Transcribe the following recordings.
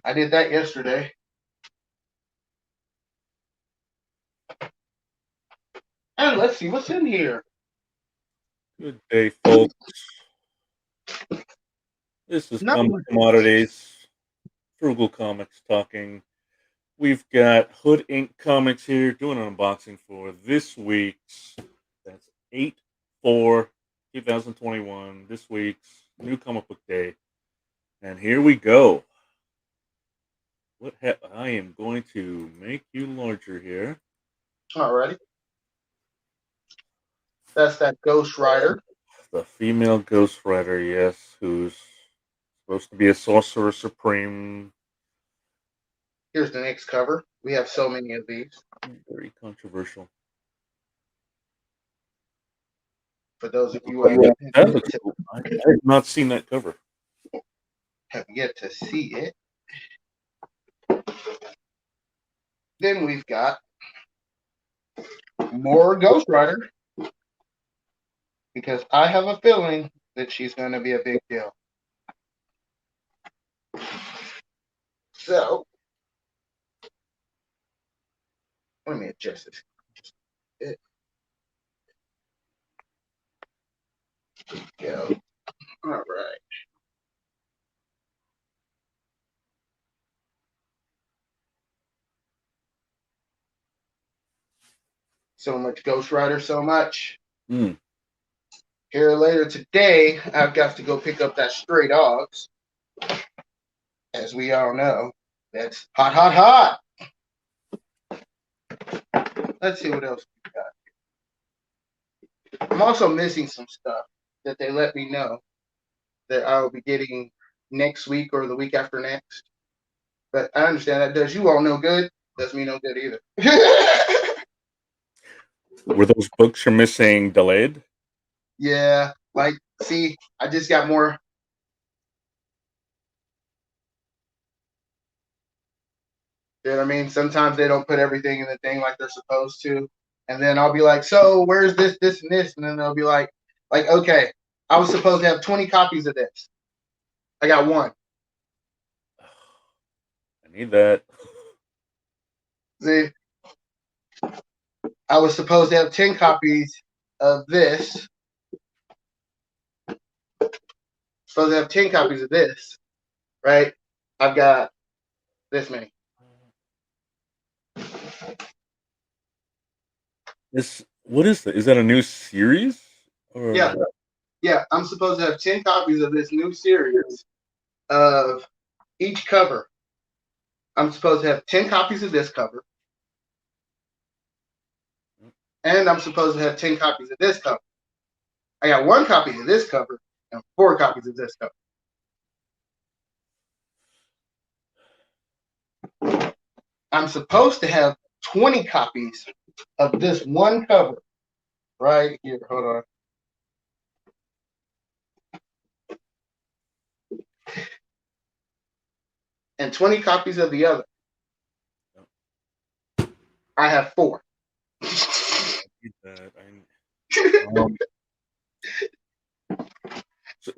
I did that yesterday. And let's see what's in here. Good day, folks. This is No, Commodities, Frugal Comics talking. We've got Hood Inc. Comics here doing an unboxing for this week's. That's 8 2021. This week's new comic book day. And here we go. I am going to make you larger here. alrighty. That's that Ghost Rider. The female Ghost Rider, yes, who's supposed to be a sorcerer supreme. Here's the next cover. We have so many of these. Very controversial. For those of you That looks cool. I have not seen that cover. have yet to see it. Then we've got more Ghost Rider. Because I have a feeling that she's going to be a big deal. So, let me adjust this. Go. All right. So much Ghost Rider, so much. Here later today, I've got to go pick up that Stray Dogs. As we all know, that's hot, hot, hot. Let's see what else we got. I'm also missing some stuff that they let me know that I will be getting next week or the week after next. But I understand that does you all no good. Does me no good either. Were those books you're missing delayed? Yeah, like, see, I just got more. You know what I mean? Sometimes they don't put everything in the thing like they're supposed to. And then I'll be like, so where's this, this, and this? And then they'll be like, okay, I was supposed to have 20 copies of this. I got one. I need that. See, I was supposed to have 10 copies of this. Supposed to have 10 copies of this, right? I've got this many. What is that? Is that a new series? Or... Yeah, yeah. I'm supposed to have 10 copies of this new series of each cover. I'm supposed to have 10 copies of this cover. And I'm supposed to have 10 copies of this cover. I got one copy of this cover and 4 copies of this cover. I'm supposed to have 20 copies of this one cover right here. Hold on. And 20 copies of the other. I have 4.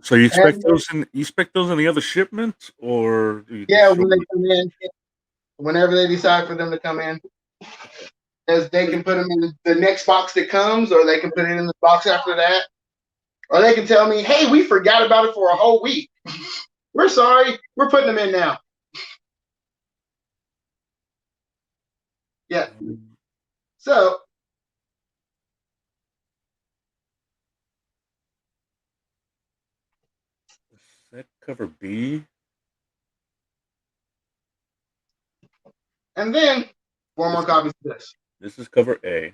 So you expect those in the other shipment, or yeah, when they come in, whenever they decide for them to come in, as they can put them in the next box that comes, or they can put it in the box after that, or they can tell me, "Hey, we forgot about it for a whole week. We're sorry. We're putting them in now." Yeah. So that cover B. And then 4 more copies of this. This is cover A.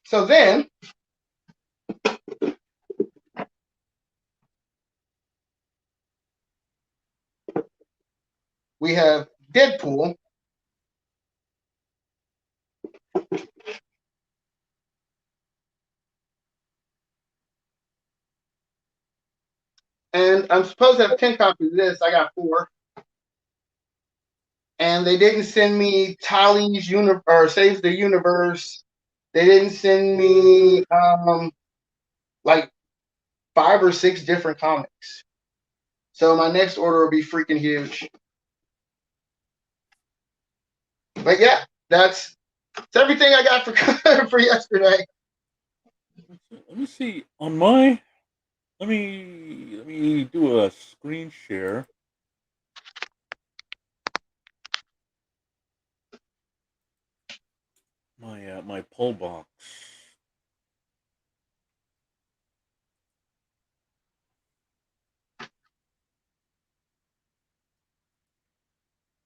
So then we have Deadpool. And I'm supposed to have 10 copies of this. I got 4. And they didn't send me Tali's or Saves the Universe. They didn't send me like 5 or 6 different comics. So my next order will be freaking huge. But yeah, that's everything I got for for yesterday. Let me see on my. Let me do a screen share. My pull box.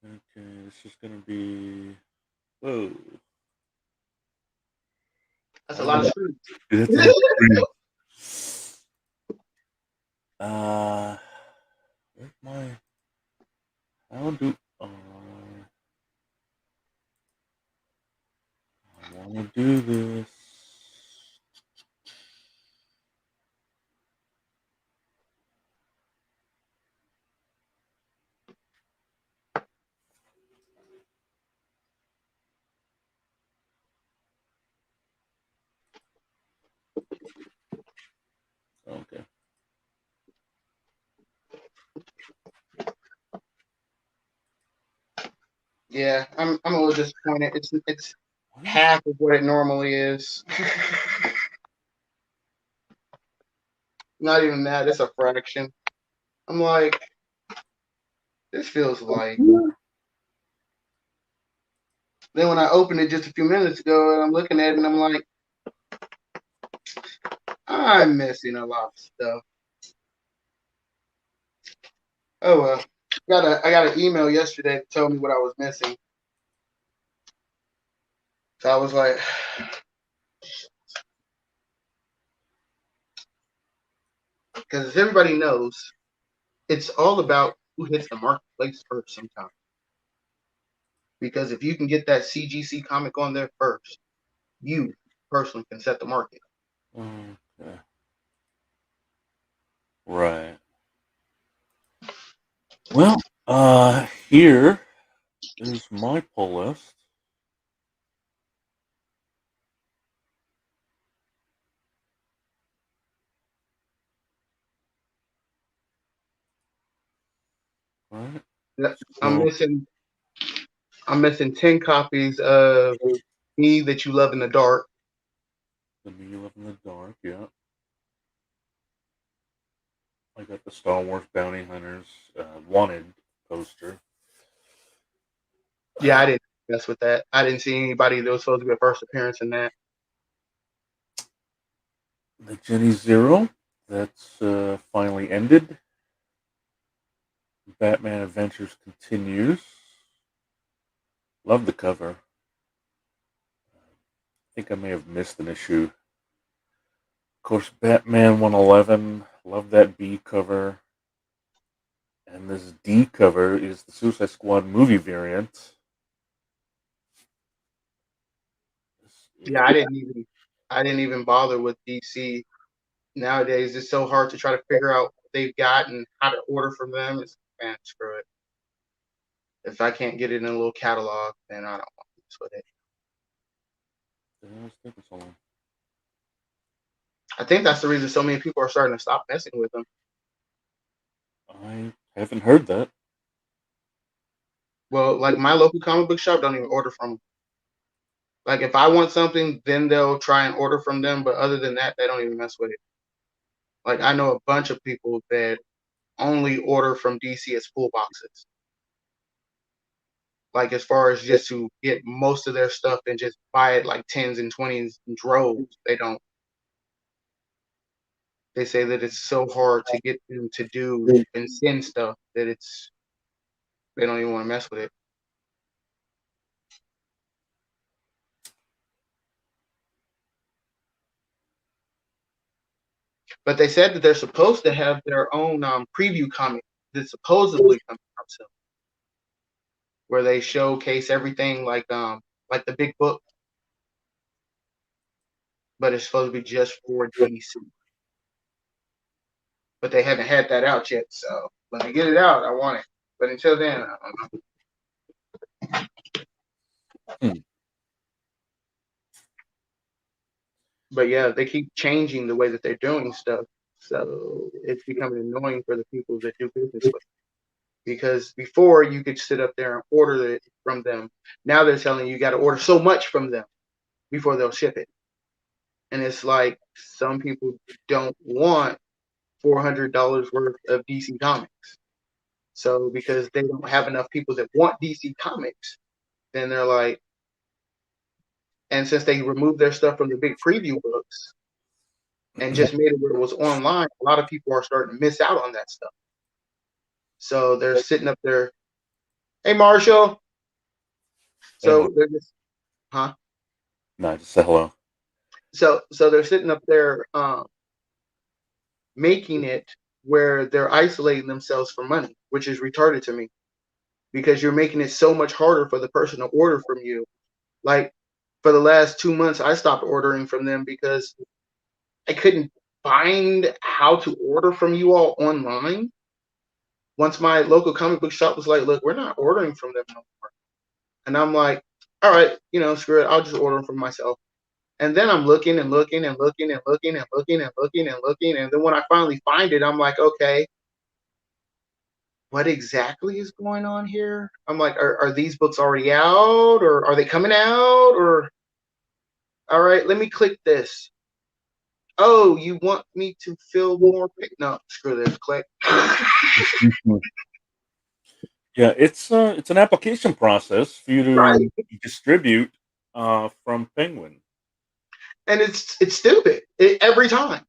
Okay, this is gonna be. Whoa. That's a lot of screws. That's a screen. Uh, where's my? How do I want to do this? Okay. Yeah, I'm a little disappointed. It's half of what it normally is. Not even that. It's a fraction. I'm like, this feels like. Then when I opened it just a few minutes ago, and I'm looking at it, and I'm like, I'm missing a lot of stuff. Oh well. I got an email yesterday that told me what I was missing. So I was like, because as everybody knows, it's all about who hits the marketplace first sometimes. Because if you can get that CGC comic on there first, you personally can set the market. Okay. Right. Well, here is my pull list. Right. I'm So missing I'm missing 10 copies of Me That You Love in the Dark. the Meal in the Dark. Yeah. I got the Star Wars Bounty Hunters wanted poster. Yeah, I didn't mess with that. I didn't see anybody that was supposed to be a first appearance in that. The Jenny Zero. That's finally ended. Batman Adventures continues. Love the cover. I think I may have missed an issue. Of course, Batman 111. Love that B cover. And this D cover is the Suicide Squad movie variant. Yeah, I didn't even bother with DC. Nowadays it's so hard to try to figure out what they've got and how to order from them. It's man, screw it. If I can't get it in a little catalog, then I don't want to mess with it. I was thinking so long. I think that's the reason so many people are starting to stop messing with them. I haven't heard that. Well, like my local comic book shop don't even order from them. Like if I want something, then they'll try and order from them, but other than that, they don't even mess with it. Like I know a bunch of people that only order from DC as full boxes. Like as far as just to get most of their stuff and just buy it like tens and twenties in droves. They don't. They say that it's so hard to get them to do and send stuff that they don't even want to mess with it. But they said that they're supposed to have their own preview comic that's supposedly coming out soon, where they showcase everything like the big book, but it's supposed to be just for DC. But they haven't had that out yet, so when they get it out, I want it. But until then, I don't know. Hmm. But yeah, they keep changing the way that they're doing stuff. So it's becoming annoying for the people that do business with. Because before you could sit up there and order it from them. Now they're telling you got to order so much from them before they'll ship it. And it's like some people don't want $400 worth of DC Comics. So because they don't have enough people that want DC Comics, then they're like, and since they removed their stuff from the big preview books and just made it where it was online, a lot of people are starting to miss out on that stuff. So they're sitting up there, hey Marshall. So they're just, huh? No, just say hello. So they're sitting up there making it where they're isolating themselves for money, which is retarded to me because you're making it so much harder for the person to order from you. Like for the last 2 months, I stopped ordering from them because I couldn't find how to order from you all online. Once my local comic book shop was like, look, we're not ordering from them no more. And I'm like, all right, screw it. I'll just order from myself. And then I'm looking and looking and looking and looking and looking and looking and looking. And then when I finally find it, I'm like, okay, what exactly is going on here? I'm like, are these books already out or are they coming out? Or, all right, let me click this. Oh, you want me to fill more? No, screw this. Click. Yeah, it's an application process for you to Right. distribute from Penguin. And it's stupid every time.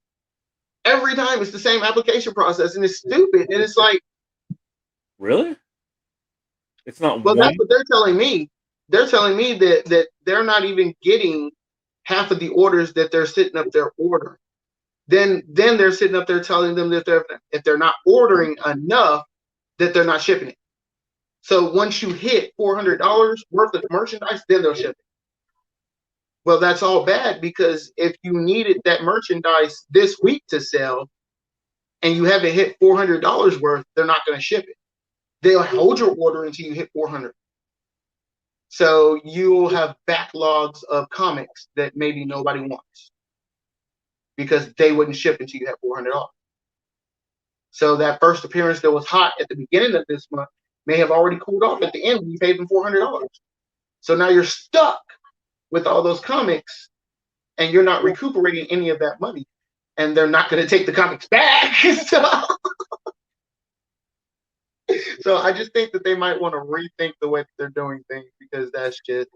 Every time it's the same application process, and it's stupid. And it's like, really? It's not well, one. that's what they're telling me. They're telling me that they're not even getting half of the orders that they're sitting up there ordering. Then they're sitting up there telling them that if they're not ordering enough, that they're not shipping it. So once you hit $400 worth of merchandise, then they'll ship it. Well, that's all bad because if you needed that merchandise this week to sell and you haven't hit $400 worth, they're not going to ship it. They'll hold your order until you hit 400. So you'll have backlogs of comics that maybe nobody wants because they wouldn't ship until you had $400. So that first appearance that was hot at the beginning of this month may have already cooled off at the end when you paid them $400. So now you're stuck with all those comics and you're not recuperating any of that money. And they're not going to take the comics back. So I just think that they might want to rethink the way that they're doing things because that's just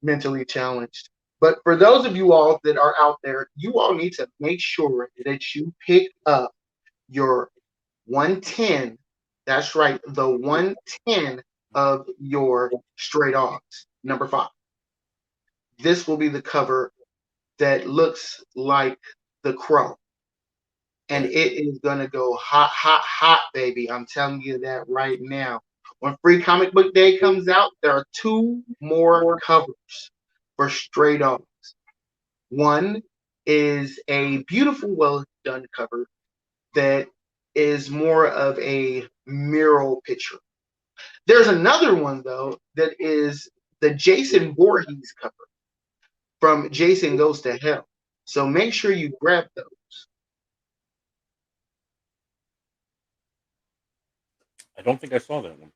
mentally challenged. But for those of you all that are out there, you all need to make sure that you pick up your 110. That's right, the 110 of your Stray Dogs, number 5. This will be the cover that looks like the Crow. And it is going to go hot, hot, hot, baby. I'm telling you that right now. When Free Comic Book Day comes out, there are 2 more covers for Stray Dogs. One is a beautiful, well done cover that is more of a mural picture. There's another one, though, that is the Jason Voorhees cover from Jason Goes to Hell. So make sure you grab those. I don't think I saw that one.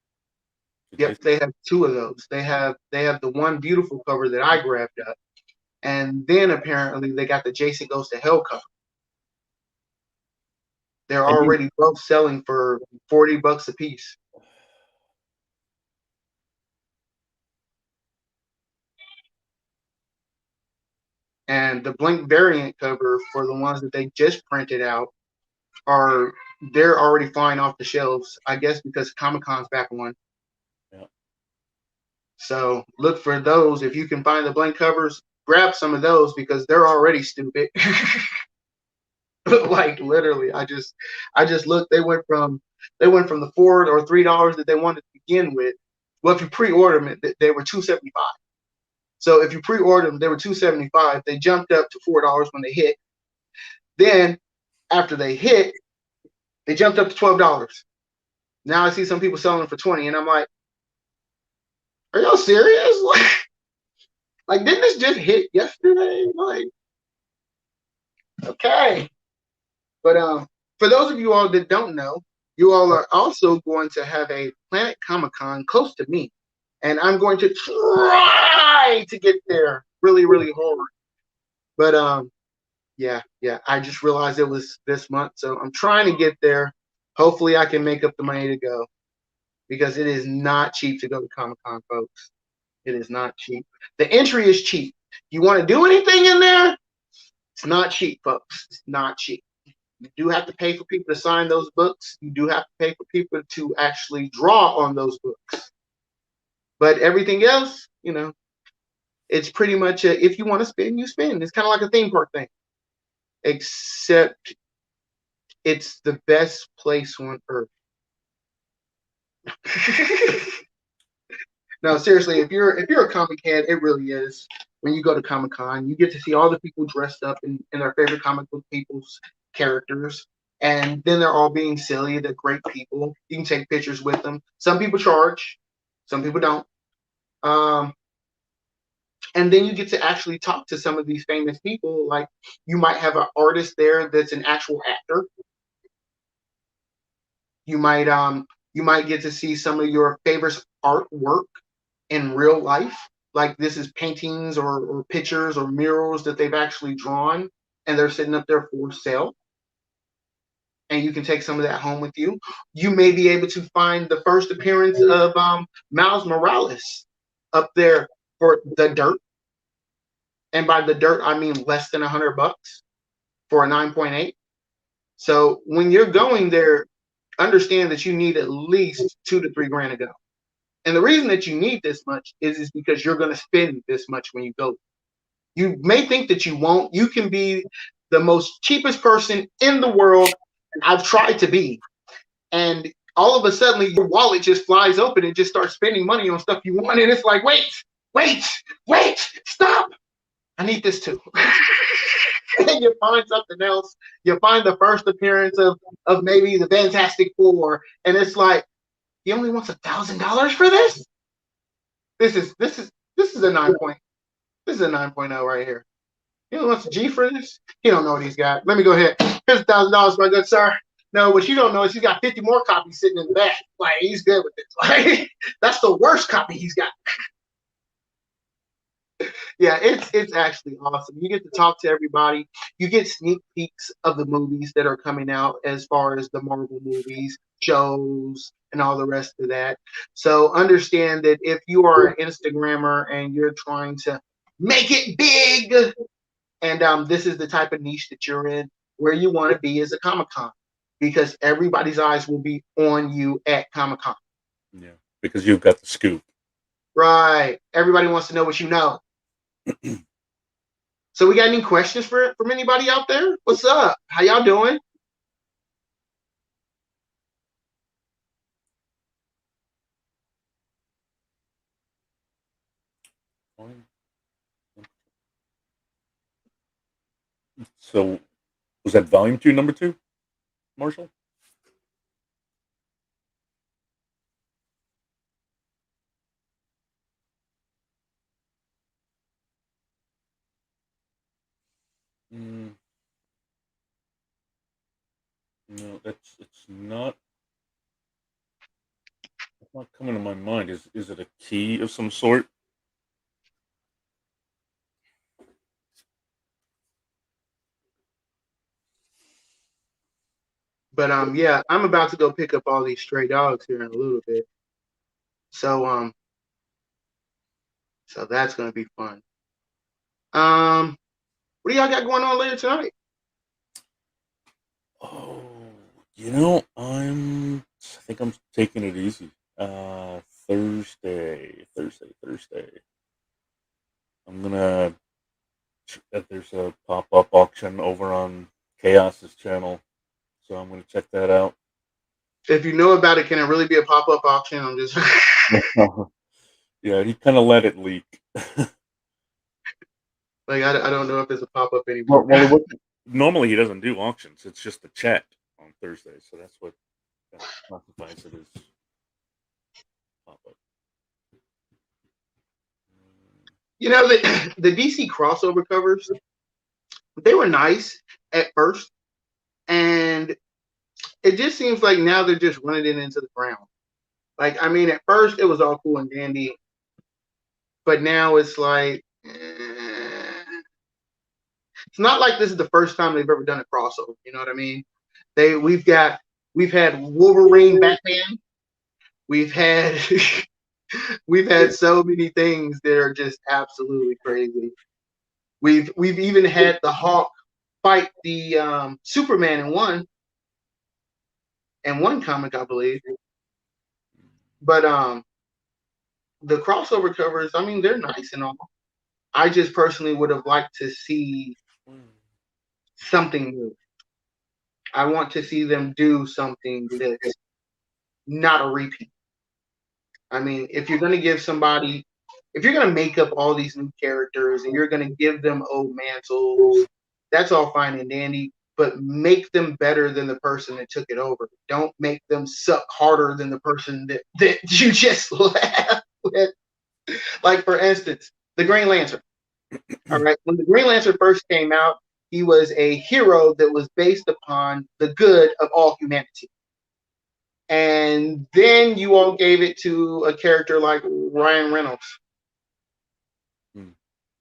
Yep, they have 2 of those. They have the one beautiful cover that I grabbed up, and then apparently they got the Jason Goes to Hell cover. They're already both selling for $40 a piece. And the blank variant cover for the ones that they just printed out they're already flying off the shelves, I guess because Comic-Con's back on. Yeah. So look for those. If you can find the blank covers, grab some of those because they're already stupid. Like literally, I just looked. They went from the $4 or $3 that they wanted to begin with. Well, if you pre-order them, they were $2.75. So if you pre-order them, they were $2.75. They jumped up to $4 when they hit. Then after they hit, they jumped up to $12. Now I see some people selling them for $20, and I'm like, are y'all serious? Like, didn't this just hit yesterday? Like, okay. But for those of you all that don't know, you all are also going to have a Planet Comic Con close to me, and I'm going to try to get there really, really hard. But yeah, I just realized it was this month, so I'm trying to get there. Hopefully, I can make up the money to go because it is not cheap to go to Comic Con, folks. It is not cheap. The entry is cheap. You want to do anything in there? It's not cheap, folks. It's not cheap. You do have to pay for people to sign those books. You do have to pay for people to actually draw on those books. But everything else, it's pretty much if you want to spend, you spend. It's kind of like a theme park thing, except it's the best place on earth. No, seriously, if you're a comic head, it really is. When you go to Comic Con, you get to see all the people dressed up in their favorite comic book people's characters, and then they're all being silly. They're great people. You can take pictures with them. Some people charge, some people don't. And then you get to actually talk to some of these famous people. Like you might have an artist there that's an actual actor. You might get to see some of your favorite artwork in real life. Like this is paintings or pictures or murals that they've actually drawn and they're sitting up there for sale. And you can take some of that home with you. You may be able to find the first appearance of Miles Morales up there for the dirt. And by the dirt, I mean less than $100 for a 9.8. So when you're going there, understand that you need at least $2 to $3 grand to go. And the reason that you need this much is because you're going to spend this much when you go. You may think that you won't. You can be the most cheapest person in the world. And I've tried to be. And all of a sudden, your wallet just flies open and just starts spending money on stuff you want. And it's like, wait, stop. I need this too. And you find something else. You find the first appearance of maybe the Fantastic Four. And it's like, he only wants $1,000 for this. This is a 9 point. This is a 9.0 right here. He only wants a G for this. He don't know what he's got. Let me go ahead. Here's $1,000, my good sir. No, what you don't know is he's got 50 more copies sitting in the back. Like he's good with this. Like that's the worst copy he's got. Yeah, it's actually awesome. You get to talk to everybody. You get sneak peeks of the movies that are coming out as far as the Marvel movies, shows, and all the rest of that. So understand that if you are an Instagrammer and you're trying to make it big, and this is the type of niche that you're in, where you want to be is a Comic-Con, because everybody's eyes will be on you at Comic-Con. Yeah, because you've got the scoop. Right. Everybody wants to know what you know. So we got any questions from anybody out there? What's up? How y'all doing? So was that volume 2, number 2, Marshall? No, it's not. It's not coming to my mind. Is it a key of some sort? But yeah, I'm about to go pick up all these stray dogs here in a little bit. So so that's gonna be fun. What do y'all got going on later tonight? Oh, I think I'm taking it easy. Thursday. I'm gonna. There's a pop-up auction over on Chaos's channel, so I'm gonna check that out. If you know about it, can it really be a pop-up auction? I'm just Yeah, he kind of let it leak. like I don't know if it's a pop-up anymore. Normally he doesn't do auctions. It's just the chat on Thursdays, so that's what classifies it as pop-up. You know, the DC crossover covers, they were nice at first, and it just seems like now they're just running it into the ground. Like, I mean, at first it was all cool and dandy, but now it's like it's not like this is the first time they've ever done a crossover. You know what I mean? We've had Wolverine, Batman. We've had we've had so many things that are just absolutely crazy. We've even had the Hawk fight the Superman in one comic, I believe. But the crossover covers, I mean, they're nice and all. I just personally would have liked to see something new. I want to see them do something that's not a repeat. I mean, if you're going to give somebody, if you're going to make up all these new characters and you're going to give them old mantles, that's all fine and dandy, but make them better than the person that took it over. Don't make them suck harder than the person that you just left with. Like, for instance, the Green Lantern. All right. When the Green Lantern first came out, he was a hero that was based upon the good of all humanity. And then you all gave it to a character like Ryan Reynolds.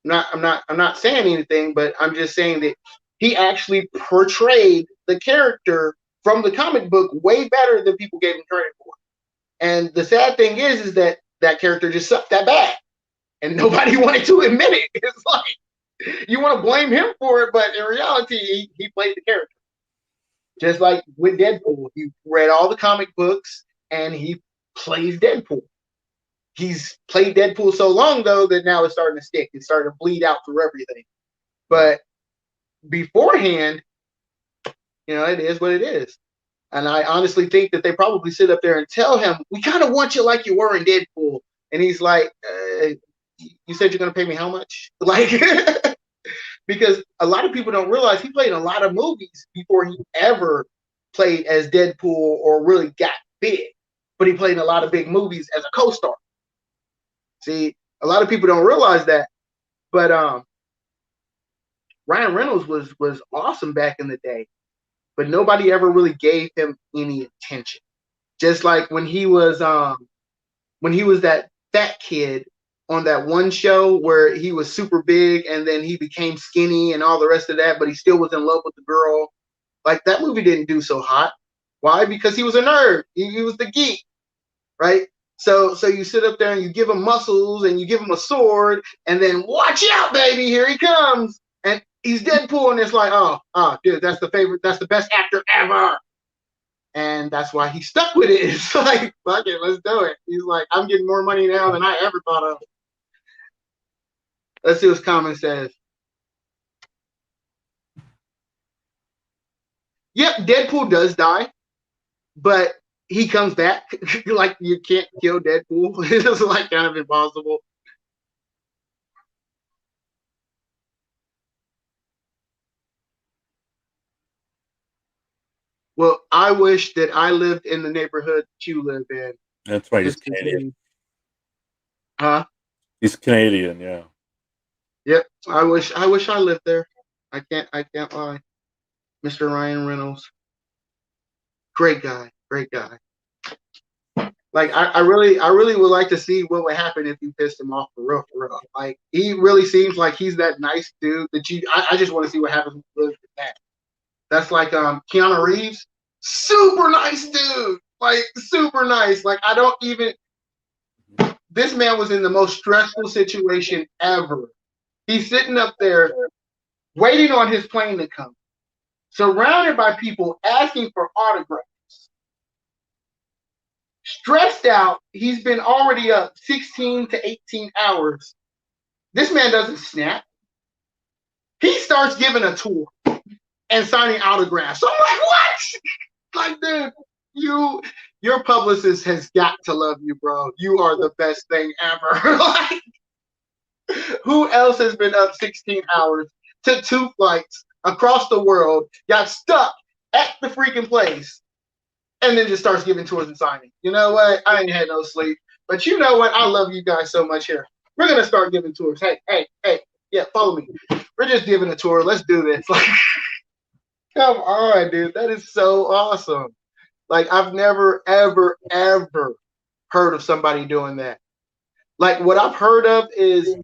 I'm not saying anything, but I'm just saying that he actually portrayed the character from the comic book way better than people gave him credit for. And the sad thing is that character just sucked that bad, and nobody wanted to admit it. It's like you want to blame him for it, but in reality, he played the character. Just like with Deadpool, he read all the comic books and he plays Deadpool. He's played Deadpool so long, though, that now it's starting to stick. It's starting to bleed out through everything. But beforehand, it is what it is. And I honestly think that they probably sit up there and tell him, we kind of want you like you were in Deadpool. And he's like, you said you're going to pay me how much? Like, because a lot of people don't realize he played in a lot of movies before he ever played as Deadpool or really got big. But he played in a lot of big movies as a co-star. See, a lot of people don't realize that. But Ryan Reynolds was awesome back in the day. But nobody ever really gave him any attention. Just like when he was that fat kid on that one show where he was super big and then he became skinny and all the rest of that, but he still was in love with the girl. Like, that movie didn't do so hot. Why? Because he was a nerd. He was the geek, right? So you sit up there and you give him muscles and you give him a sword and then watch out, baby, here he comes. And he's Deadpool, and it's like, oh, dude, that's the best actor ever. And that's why he stuck with it. It's like, fuck it, let's do it. He's like, I'm getting more money now than I ever thought of. Let's see what his comment says. Yep, Deadpool does die, but he comes back. Like, you can't kill Deadpool. It's like kind of impossible. Well, I wish that I lived in the neighborhood that you live in. That's right. He's Canadian. Huh? He's Canadian, yeah. Yep. I wish I lived there. I can't lie. Mr. Ryan Reynolds. Great guy. Like, I really would like to see what would happen if you pissed him off for real. Like, he really seems like he's that nice dude that I just want to see what happens with that. That's like Keanu Reeves. Super nice dude. Like, super nice. Like, this man was in the most stressful situation ever. He's sitting up there waiting on his plane to come, surrounded by people asking for autographs. Stressed out. He's been already up 16 to 18 hours. This man doesn't snap. He starts giving a tour and signing autographs. So I'm like, what? Like, dude, your publicist has got to love you, bro. You are the best thing ever. Like, who else has been up 16 hours, took 2 flights across the world, got stuck at the freaking place, and then just starts giving tours and signing? You know what? I ain't had no sleep. But you know what? I love you guys so much here. We're going to start giving tours. Hey. Yeah, follow me. We're just giving a tour. Let's do this. Like, come on, dude. That is so awesome. Like I've never, ever, ever heard of somebody doing that. Like what I've heard of is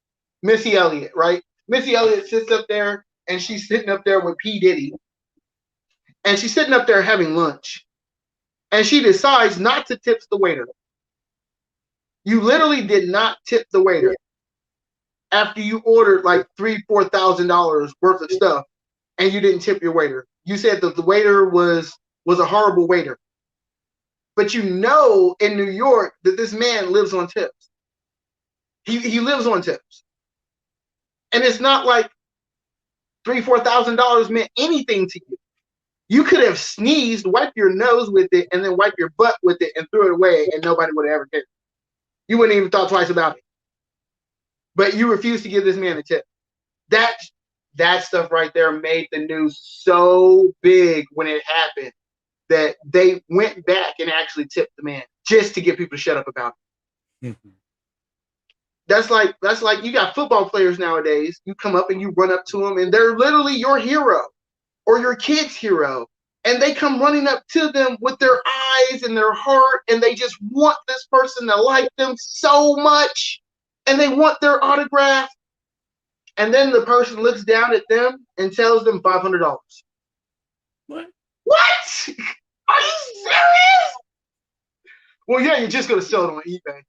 Missy Elliott, right? Missy Elliott sits up there and she's sitting up there with P. Diddy and she's sitting up there having lunch and she decides not to tip the waiter. You literally did not tip the waiter after you ordered like $3,000-4,000 worth of stuff and you didn't tip your waiter. You said that the waiter was a horrible waiter. But you know in New York that this man lives on tips. He lives on tips. And it's not like $3,000-4,000 meant anything to you. You could have sneezed, wiped your nose with it, and then wiped your butt with it and threw it away, and nobody would have ever cared. You wouldn't even thought twice about it. But you refused to give this man a tip. That stuff right there made the news so big when it happened that they went back and actually tipped the man just to get people to shut up about it. Mm-hmm. That's like you got football players nowadays. You come up and you run up to them, and they're literally your hero or your kid's hero. And they come running up to them with their eyes and their heart, and they just want this person to like them so much, and they want their autograph. And then the person looks down at them and tells them $500. What? Are you serious? Well, yeah, you're just going to sell it on eBay.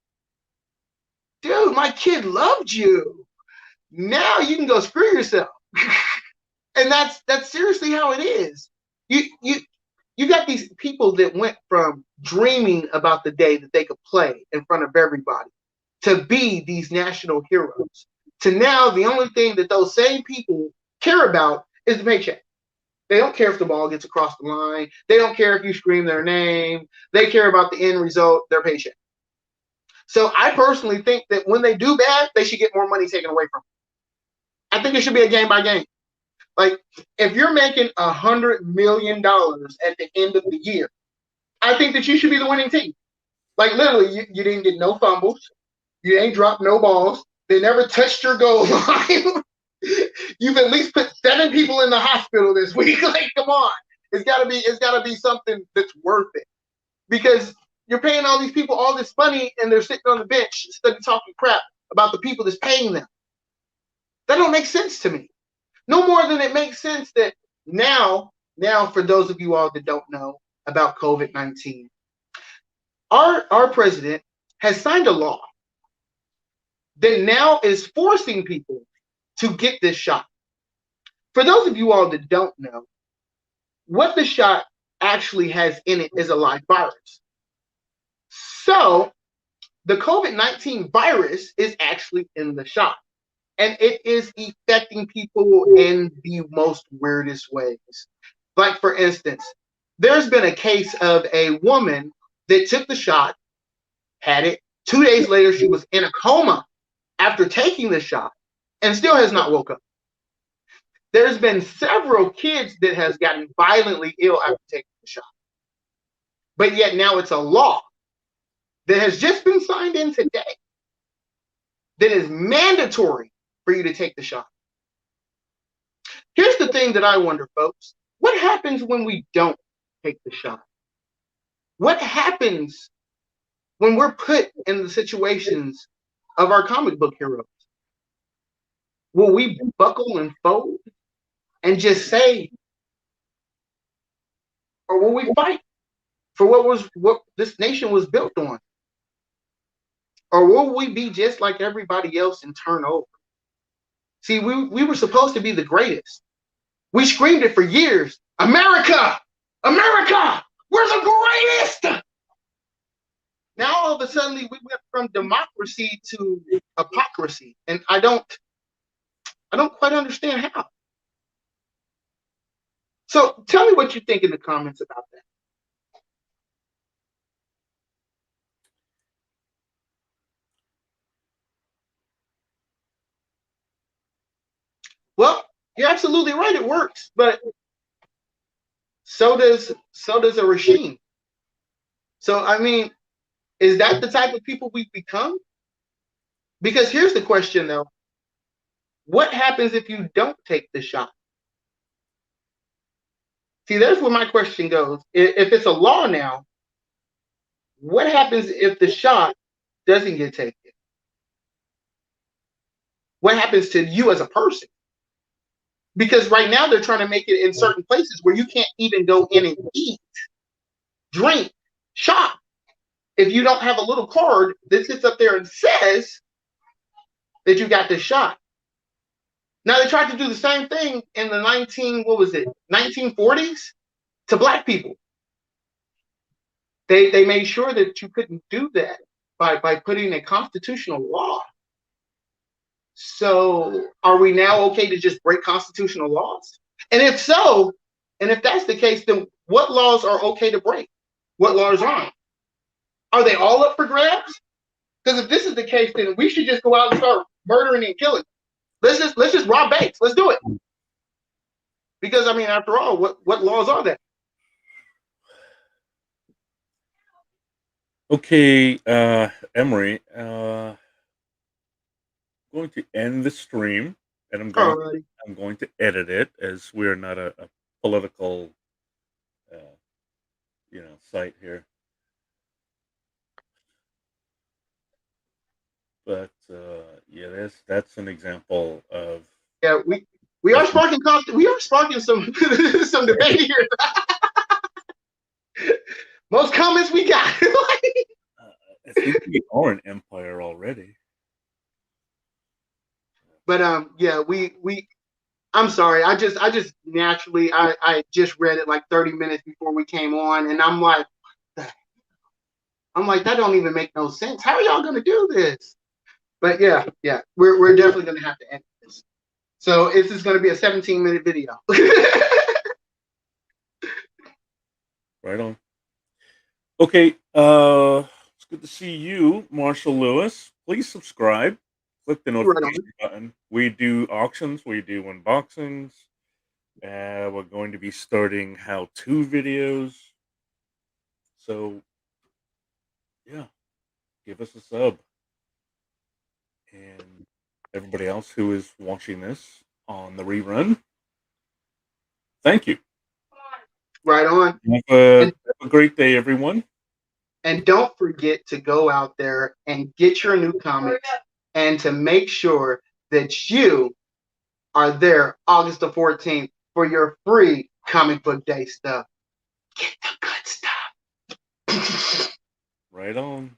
Dude, my kid loved you. Now you can go screw yourself. And that's seriously how it is. You got these people that went from dreaming about the day that they could play in front of everybody to be these national heroes. To now, the only thing that those same people care about is the paycheck. They don't care if the ball gets across the line. They don't care if you scream their name. They care about the end result, their paycheck. So I personally think that when they do bad, they should get more money taken away from them. I think it should be a game by game. Like if you're making $100 million at the end of the year, I think that you should be the winning team. Like literally, you didn't get no fumbles. You ain't dropped no balls. They never touched your goal line. You've at least put 7 people in the hospital this week. Like, come on. It's gotta be something that's worth it. Because you're paying all these people all this money and they're sitting on the bench instead of talking crap about the people that's paying them. That don't make sense to me. No more than it makes sense that now for those of you all that don't know about COVID-19, our president has signed a law that now is forcing people to get this shot. For those of you all that don't know, what the shot actually has in it is a live virus. So the COVID-19 virus is actually in the shot. And it is affecting people in the most weirdest ways. Like, for instance, there's been a case of a woman that took the shot, had it. 2 days later, she was in a coma after taking the shot and still has not woke up. There's been several kids that has gotten violently ill after taking the shot. But yet now it's a law that has just been signed in today that is mandatory for you to take the shot. Here's the thing that I wonder, folks. What happens when we don't take the shot? What happens when we're put in the situations of our comic book heroes? Will we buckle and fold and just say, or will we fight for what this nation was built on? Or will we be just like everybody else and turn over? See, we were supposed to be the greatest. We screamed it for years. America! America! We're the greatest! Now all of a sudden we went from democracy to hypocrisy. And I don't quite understand how. So tell me what you think in the comments about that. Well, you're absolutely right. It works, but so does a regime. So I mean, is that the type of people we've become? Because here's the question, though: what happens if you don't take the shot? See, there's where my question goes. If it's a law now, what happens if the shot doesn't get taken? What happens to you as a person? Because right now they're trying to make it in certain places where you can't even go in and eat, drink, shop if you don't have a little card that sits up there and says that you got this shot. Now they tried to do the same thing in the 1940s to black people. They made sure that you couldn't do that by putting a constitutional law. So are we now okay to just break constitutional laws? And if so, and if that's the case, then what laws are okay to break? What laws aren't? Are they all up for grabs? Because if this is the case, then we should just go out and start murdering and killing. Let's just rob banks. Let's do it. Because I mean, after all, what laws are there? Okay, Emery, going to end the stream, and I'm going to edit it, as we're not a political site here. But yeah, that's an example of we are sparking some some debate here. Most comments we got. I think we are an empire already. But yeah, we I'm sorry. I just naturally I just read it like 30 minutes before we came on, and I'm like that don't even make no sense. How are y'all gonna do this? But yeah, we're definitely gonna have to end this. So this is gonna be a 17-minute video. Right on. Okay, it's good to see you, Marshall Lewis. Please subscribe. Click the notification button. We do auctions. We do unboxings. We're going to be starting how-to videos. So, yeah, give us a sub. And everybody else who is watching this on the rerun, thank you. Right on. Have a great day, everyone. And don't forget to go out there and get your new comics, and to make sure that you are there August the 14th for your free comic book day stuff. Get the good stuff. Right on.